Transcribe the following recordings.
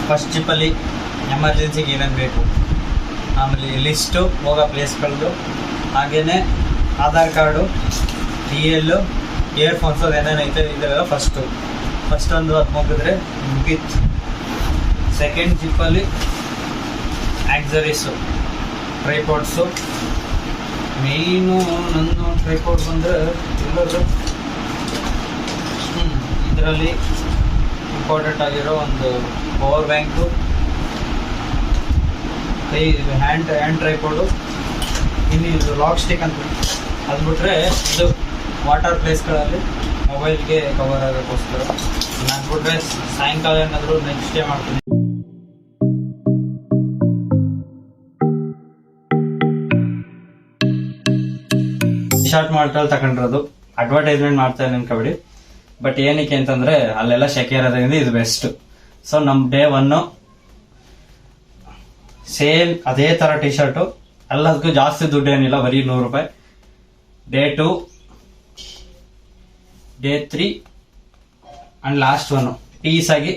First ಜಿಪ್ಪಲ್ಲಿ ಎಮರ್ಜೆನ್ಸಿಗೆ ಏನೇನು ಬೇಕು, ಆಮೇಲೆ ಲಿಸ್ಟು ಹೋಗೋ ಪ್ಲೇಸ್ಗಳದ್ದು, ಹಾಗೆಯೇ ಆಧಾರ್ ಕಾರ್ಡು, DL, ಇಯರ್ಫೋನ್ಸ್ ಅದೇನೇನೈತೆ ಇದೆಲ್ಲ ಫಸ್ಟ್ ಒಂದು ಅದು ಮುಗಿದ್ರೆ ಮುಗೀತು. ಸೆಕೆಂಡ್ ಜಿಪ್ಪಲ್ಲಿ ಆಕ್ಸರೀಸು, ಟ್ರೈಪಾಡ್ಸು. ಮೇಯ್ನು ನನ್ನ ಟ್ರೈಪಾಡ್ ಬಂದರೆ ಎಲ್ಲದು ಇದರಲ್ಲಿ ಇಂಪಾರ್ಟೆಂಟ್ ಆಗಿರೋ ಒಂದು ಪವರ್ ಬ್ಯಾಂಕು, ಹ್ಯಾಂಡ್ ಟ್ರೈಪಾಡು, ಇನ್ನು ಇದು ಲಾಕ್ ಸ್ಟಿಕ್ ಅಂತ. ಅದು ಬಿಟ್ಟರೆ ಇದು ವಾಟರ್ ಪ್ಲೇಸ್ಗಳಲ್ಲಿ ಮೊಬೈಲ್ಗೆ ಕವರ್ ಆಗೋಕ್ಕೋಸ್ಕರ. ನಾನು ಬಿಟ್ಟರೆ ಸಾಯಂಕಾಲ ಏನಾದರೂ ನೆಕ್ಸ್ಟ್ ಡೇ ಮಾಡ್ತೀನಿ. ಶಾರ್ಟ್ ಮಾಲ್ಟಲ್ಲಿ ತಗೊಂಡಿರೋದು, ಅಡ್ವರ್ಟೈಸ್ಮೆಂಟ್ ಮಾಡ್ತಾ ಇದ್ದೀನಿ ಕಬಡ್ಡಿ. ಬಟ್ ಏನಕ್ಕೆ ಅಂತಂದ್ರೆ ಅಲ್ಲೆಲ್ಲ ಶೆಕೆ ಇರೋದ್ರಿಂದ ಇದು ಬೆಸ್ಟ್. ಸೊ ನಮ್ಮ ಡೇ 1 ಸೇಮ್ ಅದೇ ತರ ಟಿ ಶರ್ಟು, ಎಲ್ಲದಕ್ಕೂ ಜಾಸ್ತಿ ದುಡ್ಡು ಏನಿಲ್ಲ, ಬರೀ 100 ರೂಪಾಯಿ. Day 2, day 3 and last 1 piece ಆಗಿ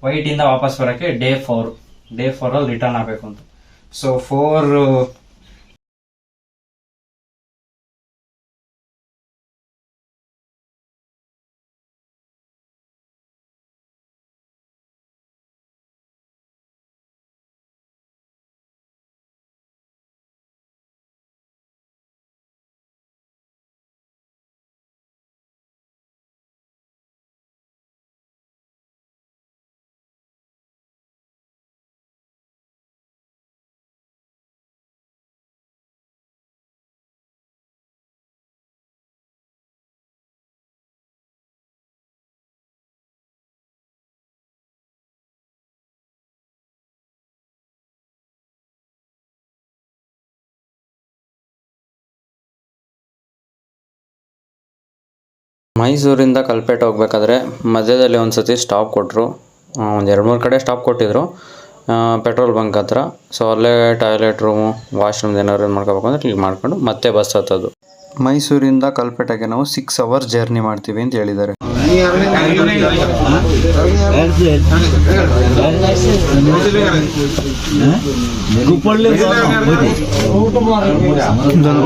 ವೈಟ್ ಇಂದ ವಾಪಸ್ ಬರೋಕ್ಕೆ ಡೇ 4 ಅಲ್ಲಿ ರಿಟರ್ನ್ ಆಗಬೇಕು ಅಂತ. ಸೊ 4 ಮೈಸೂರಿಂದ ಕಲ್ಪೇಟೆ ಹೋಗ್ಬೇಕಾದ್ರೆ ಮಧ್ಯದಲ್ಲಿ ಒಂದು ಸತಿ ಸ್ಟಾಪ್ ಕೊಟ್ಟರು. ಒಂದು 2-3 ಕಡೆ ಸ್ಟಾಪ್ ಕೊಟ್ಟಿದ್ರು ಪೆಟ್ರೋಲ್ ಬಂಕ್ ಹತ್ರ. ಸೊ ಅಲ್ಲೇ ಟಾಯ್ಲೆಟ್ ರೂಮು, ವಾಶ್ರೂಮ್ದು ಏನಾದ್ರು ಮಾಡ್ಕೋಬೇಕು ಅಂದರೆ ಕ್ಲೀನ್ ಮಾಡ್ಕೊಂಡು ಮತ್ತೆ ಬಸ್ ಹತ್ತೋದು. ಮೈಸೂರಿಂದ ಕಲ್ಪೇಟೆಗೆ ನಾವು 6 ಅವರ್ಸ್ ಜರ್ನಿ ಮಾಡ್ತೀವಿ ಅಂತ ಹೇಳಿದ್ದಾರೆ.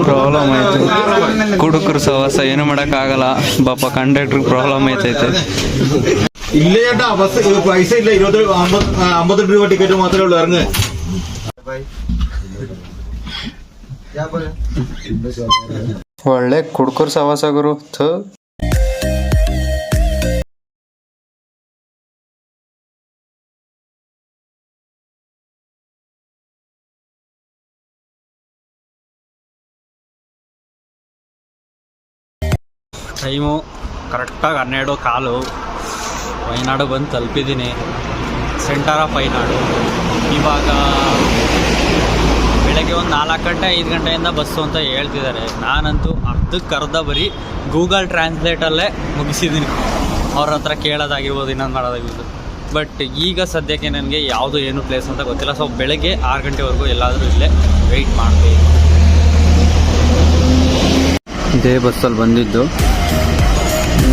ಪ್ರಾಬ್ಲಮ್ ಆಯ್ತು, ಕುಡುಕರು ಸವಾಸ ಏನು ಮಾಡೋಕ್ಕಾಗಲ್ಲ ಪಾಪ, ಕಂಡಕ್ಟರ್ ಪ್ರಾಬ್ಲಮ್ ಐತೈತೆ. ഇല്ല ചേട്ടാ, ബസ് പൈസ ഇല്ല. 50 രൂപ ടിക്കറ്റ് മാത്രമേ ഉള്ളൂ. ഇറങ്ങ്. ಒಳ್ಳೆ ಕುಡುಕರು ಸವಾಸ ಗುರು. ಟೈಮು ಕರೆಕ್ಟಾಗಿ 12:15. ವಯನಾಡು ಬಂದು ತಲುಪಿದ್ದೀನಿ, ಸೆಂಟರ್ ಆಫ್ ವಯನಾಡು. ಇವಾಗ ಬೆಳಗ್ಗೆ ಒಂದು 4 ಗಂಟೆ 5 ಗಂಟೆಯಿಂದ ಬಸ್ಸು ಅಂತ ಹೇಳ್ತಿದ್ದಾರೆ. ನಾನಂತೂ ಅರ್ಧ ಬರೀ ಗೂಗಲ್ ಟ್ರಾನ್ಸ್ಲೇಟಲ್ಲೇ ಮುಗಿಸಿದ್ದೀನಿ. ಅವ್ರ ಹತ್ರ ಕೇಳೋದಾಗಿರ್ಬೋದು, ಇನ್ನೊಂದು ಮಾಡೋದಾಗಿರ್ಬೋದು. ಬಟ್ ಈಗ ಸದ್ಯಕ್ಕೆ ನನಗೆ ಯಾವುದು ಏನು ಪ್ಲೇಸ್ ಅಂತ ಗೊತ್ತಿಲ್ಲ. ಸೊ ಬೆಳಗ್ಗೆ 6 ಗಂಟೆವರೆಗೂ ಎಲ್ಲಾದರೂ ಇಲ್ಲೇ ವೆಯ್ಟ್ ಮಾಡಬೇಕು. ಇದೇ ಬಸ್ಸಲ್ಲಿ ಬಂದಿದ್ದು.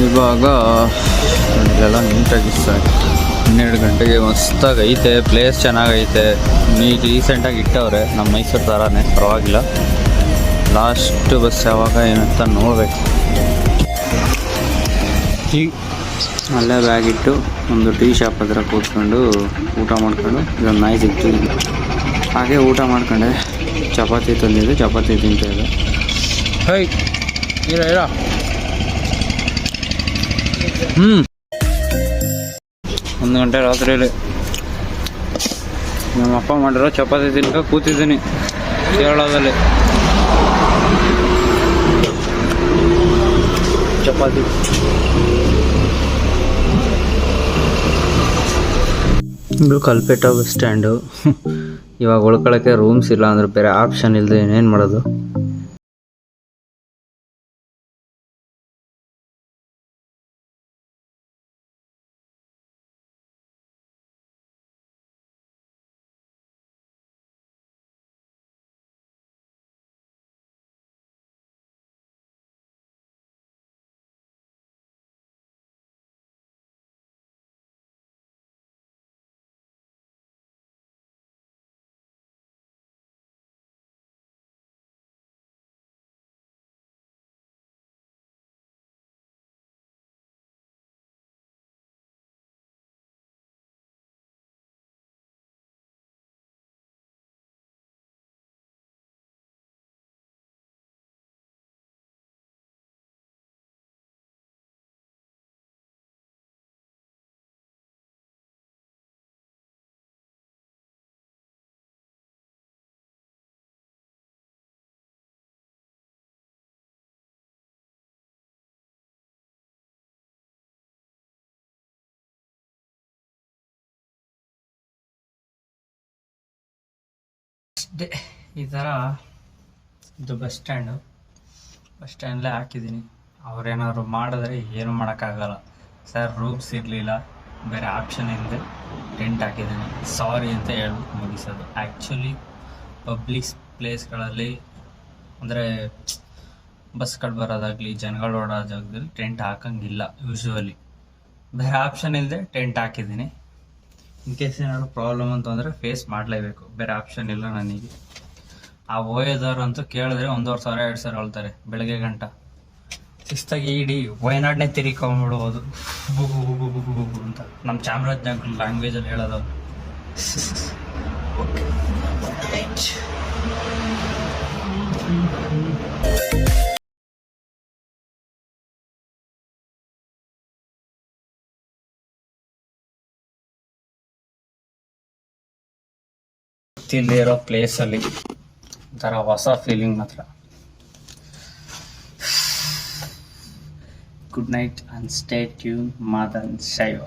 ಇವಾಗ ಇಲ್ಲೆಲ್ಲ ನೀಟಾಗಿ 12 ಗಂಟೆಗೆ ಮಸ್ತಾಗಿ ಐತೆ, ಪ್ಲೇಸ್ ಚೆನ್ನಾಗೈತೆ. ರೀಸೆಂಟಾಗಿ ಇಟ್ಟವ್ರೆ, ನಮ್ಮ ಮೈಸೂರು ಥರನೇ, ಪರವಾಗಿಲ್ಲ. ಲಾಸ್ಟ್ ಬಸ್ ಯಾವಾಗ ಏನಂತ ನೋಡಬೇಕು. ಈಗ ಅಲ್ಲೇ ಬ್ಯಾಗ್ ಇಟ್ಟು ಒಂದು ಟೀ ಶಾಪ್ ಹತ್ರ ಕೂತ್ಕೊಂಡು ಊಟ ಮಾಡ್ಕೊಂಡು, ಇದೊಂದು ನಾಯಿ ಸಿಕ್ತು. ಹಾಗೆ ಊಟ ಮಾಡ್ಕೊಂಡೆ. ಚಪಾತಿ ತಂದಿದ್ದೆ, ಚಪಾತಿ ತಿಂತಾಯಿದ್ದೆ. ಹೈ ಇರ 1 ಗಂಟೆ ರಾತ್ರಿಯಲ್ಲಿ ನಮ್ಮ ಅಪ್ಪ ಮಾಡಿರೋ ಚಪಾತಿ ತಿನ್ಕ ಕೂತಿದ್ದೀನಿ ಕೇರಳದಲ್ಲಿ. ಚಪಾತಿ ಇದು ಕಲ್ಪೇಟೆ ಬಸ್ ಸ್ಟ್ಯಾಂಡು. ಇವಾಗ ಉಳ್ಕೊಳ್ಳೋಕ್ಕೆ ರೂಮ್ಸ್ ಇಲ್ಲ ಅಂದ್ರೆ ಬೇರೆ ಆಪ್ಷನ್ ಇಲ್ಲದೆ ಏನೇನು ಮಾಡೋದು. ಈ ಥರ ಇದು ಬಸ್ ಸ್ಟ್ಯಾಂಡಲ್ಲೇ ಹಾಕಿದ್ದೀನಿ. ಅವ್ರೇನಾದ್ರು ಮಾಡಿದ್ರೆ ಏನು ಮಾಡೋಕ್ಕಾಗಲ್ಲ ಸರ್. ರೂಮ್ಸ್ ಇರಲಿಲ್ಲ, ಬೇರೆ ಆಪ್ಷನ್ ಇಲ್ಲದೆ ಟೆಂಟ್ ಹಾಕಿದ್ದೀನಿ, ಸಾರಿ ಅಂತ ಹೇಳ್ಬಿಟ್ಟು ಮುಗಿಸೋದು. ಆ್ಯಕ್ಚುಲಿ ಪಬ್ಲಿಕ್ ಪ್ಲೇಸ್ಗಳಲ್ಲಿ ಅಂದರೆ ಬಸ್ಗಳು ಬರೋದಾಗಲಿ ಜನಗಳು ಓಡೋ ಜಾಗದಲ್ಲಿ ಟೆಂಟ್ ಹಾಕಂಗಿಲ್ಲ ಯೂಶ್ವಲಿ. ಬೇರೆ ಆಪ್ಷನ್ ಇಲ್ಲದೆ ಟೆಂಟ್ ಹಾಕಿದ್ದೀನಿ. ಇನ್ ಕೇಸ್ ಏನಾದ್ರು ಪ್ರಾಬ್ಲಮ್ ಅಂತಂದರೆ ಫೇಸ್ ಮಾಡಲೇಬೇಕು, ಬೇರೆ ಆಪ್ಷನ್ ಇಲ್ಲ ನನಗೆ. ಆ ಓಯೋದವ್ರು ಅಂತೂ ಕೇಳಿದ್ರೆ 1,500 2,000 ಹೇಳ್ತಾರೆ ಬೆಳಗ್ಗೆ ಗಂಟ. ಶಿಸ್ತಾಗಿ ಇಡೀ ವಯನಾಡನ್ನೇ ತಿರ್ಕೊಂಡ್ಬಿಡ್ಬೋದು ಬುಗು ಬುಗು ಬುಗು ಬುಗು ಅಂತ ನಮ್ಮ ಚಾಮರಾಜನಗರ ಲ್ಯಾಂಗ್ವೇಜಲ್ಲಿ ಹೇಳೋದು. ಇಲ್ಲಿರೋ ಪ್ಲೇಸಲ್ಲಿ ಒಂಥರ ಹೊಸ ಫೀಲಿಂಗ್ ಮಾತ್ರ. Good night and stay tune. Madan ಶೈವ.